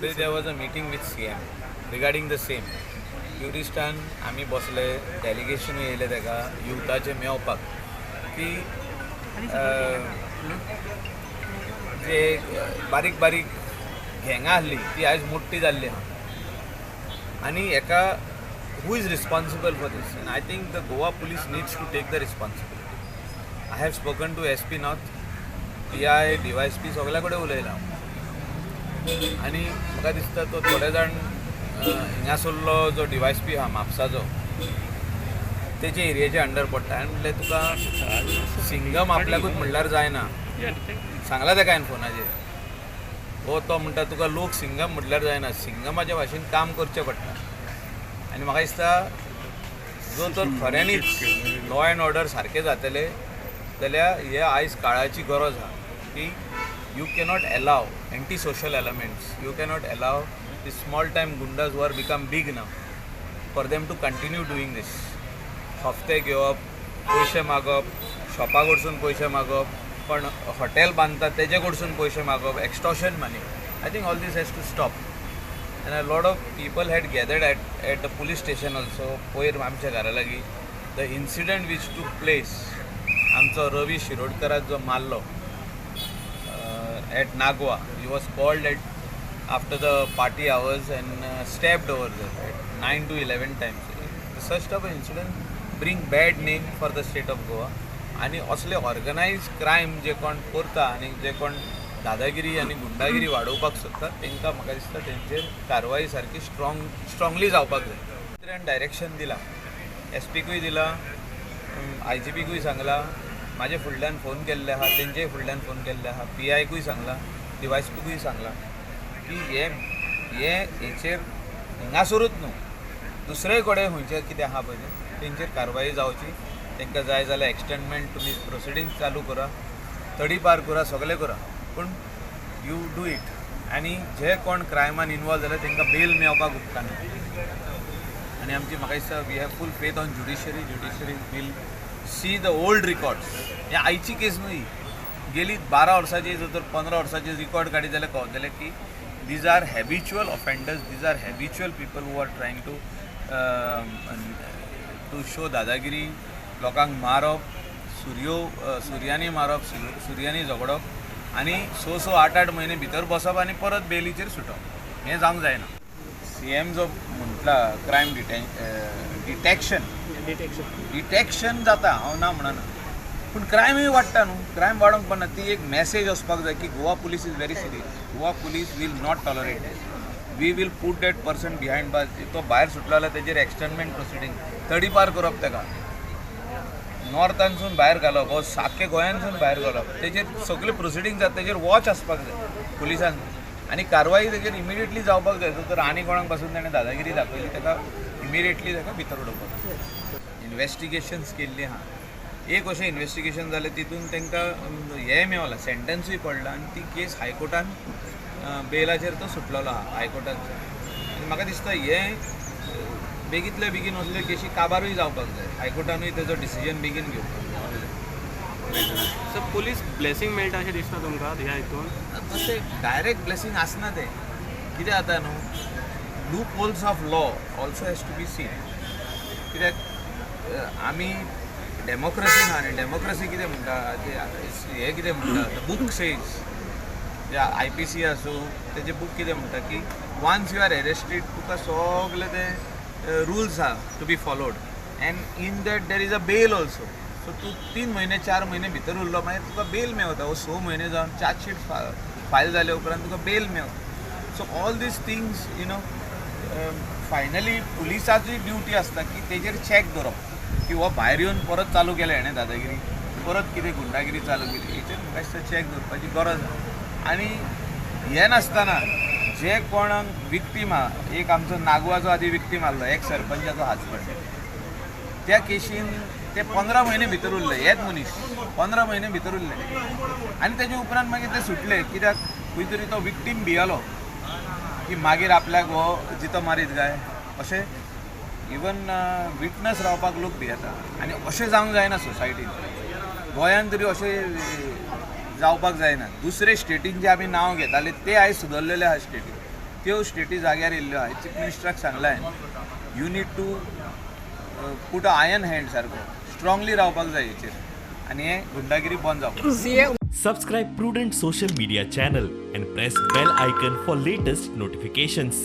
Today there was a meeting with CM regarding the same. Turistan आम्ही बसले delegation येयले तेका युथाचे मेवपाक की जे बारीक बारीक गँगां आसली ती आयज मोठी जाल्ली आहा आनी हेका who is responsible for this and I think the Goa police needs to take the responsibility. I have spoken to SP north, PI, DYSP सगळ्या कडेन उलयलां आनी म्हाका दिसता तो थोडे जाण हिंगासरलो जो DYSP आहा म्हापसाचो तेजे एरियेच्या अंडर पडटा आनी म्हणलें तुका सिंगम आपल्याकूच म्हणल्यार जायना. सांगला तेका हांवें फोनाचेर हो तो म्हणटा तुका लोक सिंगम म्हटल्यार जायना, सिंगमाच्या भाशेन काम करचें पडटा. आनी म्हाका दिसता जो तर खऱ्यांनीच लॉ अँड ऑर्डर सारकें जातले जाल्यार हे आयज काळाची गरज आहा की you cannot allow anti-social elements, you cannot allow the small time gundas who are become big now for them to continue doing this. हफ्ते घेवप, पयशे मागप, शॉपा कडसून पयशे मागप, पण हॉटेल बांदतात तेजे कडसून पयशे मागप, extortion money. I think all this has to stop. And a lot of people had gathered at the police station also. पयर आमच्या घरा लागीं the incident which took place, आमचो रवी शिरोडकराक जो मारलो at Nagwa. He was called after the party hours and stabbed over there at 9 to 11 times. Such type of incident bring bad name for the state of Goa. आणि असले organise crime जे कोण करता आनी जे कोण दादागिरी आनी गुंडागिरी वाडोवपाक सोदतात तांकां म्हाका दिसता तेंचेर कारवाई सारकी स्ट्रॉंगली जावपाक जाय. डायरेक्शन दिला, SPकूय दिला, IGPकूय सांगला, म्हाजे फुडल्यान फोन केल्ले आहा, तेंचेय फुडल्यान फोन केल्ले आहा, PIकूय सांगला, DYSPकूय सांगला की हे हेचेर हिंगासरूच न्हू दुसरे कडेन खंयचे कितें आहा पळय तेंचेर कारवाई जावची. तांकां जाय जाल्यार एक्सटेंडमेंट तुमी प्रोसिडींग चालू करा, तडीपार करा, सगळें करा, पूण यू डू इट. आनी जे कोण क्रायमान इनवॉल्व जाले तांकां बेल मेळपाक उपकारना. आनी आमची म्हाका दिसता we have full faith on judiciary will see the old records. हे आयची केस न्हू ही, गेली 12 वर्साची जर तर 15 वर्साचे रिकॉर्ड काडी जाल्यार कळटलें की these are habitual offenders, these are habitual people who are trying to show दादागिरी, लोकांक मारप, सुर्यांनी मारप, सुर्यांनी झगडप आनी 6-8 म्हयने भितर बसप आनी परत बेलीचेर सुटप. हें जावंक जायना. CM जो म्हटला क्रायम डिटेक्शन जाता, हांव ना म्हणना, पूण क्रायमूय वाडटा न्हू. क्रायम वाडोवंक पडना. ती एक मॅसेज वचपाक जाय की Goa police is very serious. Goa police will not tolerate this. We will put that person behind bar. तो भायर सुटलो जाल्यार तेजेर एक्सटेंडमेंट प्रोसिडींग तडीपार करप, तेका नॉर्थानसून भायर घालप, हो सारकें गोंयांतसून भायर घालप, तेजेर सगळे प्रोसिडींग जाता, तेजेर वॉच आसपाक जाय पुलिसान. आनी कारवाई तेजेर इमिडिएटली जावपाक जाय. तर आनी कोणाक पासून ताणें दादागिरी दाखयली तेका इमिडिएटली तेका भितर उडोवपाक. इन्वेस्टिगेशन्स केल्ली आहा, एक अशें इन्वेस्टिगेशन जालें तितून तांकां हें मेवलां, सेंटन्सूय पडला आनी ती केस हायकोर्टान बेलाचेर तो सुटलेलो आहा हायकोर्टान. आनी म्हाका दिसता हें बेगींतल्या बेगीन असल्यो केसी काबारूय जावपाक जाय. हायकोर्टानूय तेजो डिसिजन बेगीन घेवपाक जाय. सो पुलीस ब्लेसिंग मेळटा अशें दिसता तुमकां ह्या हितून? तशें डायरेक्ट ब्लेसिंग आसना तें. कितें जाता न्हू, loopholes of law also has to be seen. कित्याक आमी डेमोक्रेसी ना, आनी डेमोक्रेसी कितें म्हणटा हें कितें म्हणटा बूक सेज, IPC आसूं तेजे बूक कितें म्हणटा की वन्स यू आर एरेस्टेड तुका सगळे ते रुल्स आहा to be followed and in that there is a bail also. So तूं 3 म्हयने 4 म्हयने भितर उरलो मागीर तुका बेल मेळटा. वो 6 म्हयने जावन चार्जशीट फायल जाले उपरांत तुका बेल मेळटा. So all these things you know finally पुलिसाची ड्युटी आसता की तेजेर चॅक दवरप की हो भायर येवन परत चालू केलें हेणें दादागिरी, परत कितें गुंडागिरी चालू केली, हेचेर म्हाका दिसता चॅक दवरपाची गरज आहा. आनी हें नासतना जे कोणाक विक्टीम आहा, एक आमचो नागवाचो आदी विक्टीम आसलो, एक सरपंचाचो हाजबंड, त्या केशीन ते 15 म्हयने भितर उरले. हेच मनीस 15 म्हयने भितर उरले आनी तेजे उपरांत मागीर ते सुटले. कित्याक खंय तरी तो विक्टीम भियेलो की मागीर आपल्याक हो जितो मारीत काय अशें. इवन विटनस रावपाक लोक भियेता आनी अशें जावंक जायना सोसायटीन. गोंयांत तरी अशें जावपाक जायना. दुसरे स्टेटीन जे आमी नांव घेताले ते आयज सुदरलेले आहा स्टेटीन. त्यो स्टेटी जाग्यार येयल्ल्यो आहाय चीफ मिनिस्टराक सांगलां you need to put a iron hand सारको स्ट्रॉंगली रावपाक जाय हेचेर आनी हे गुंडागिरी बंद जावपाक. Subscribe Prudent Social Media channel and press bell icon for latest notifications.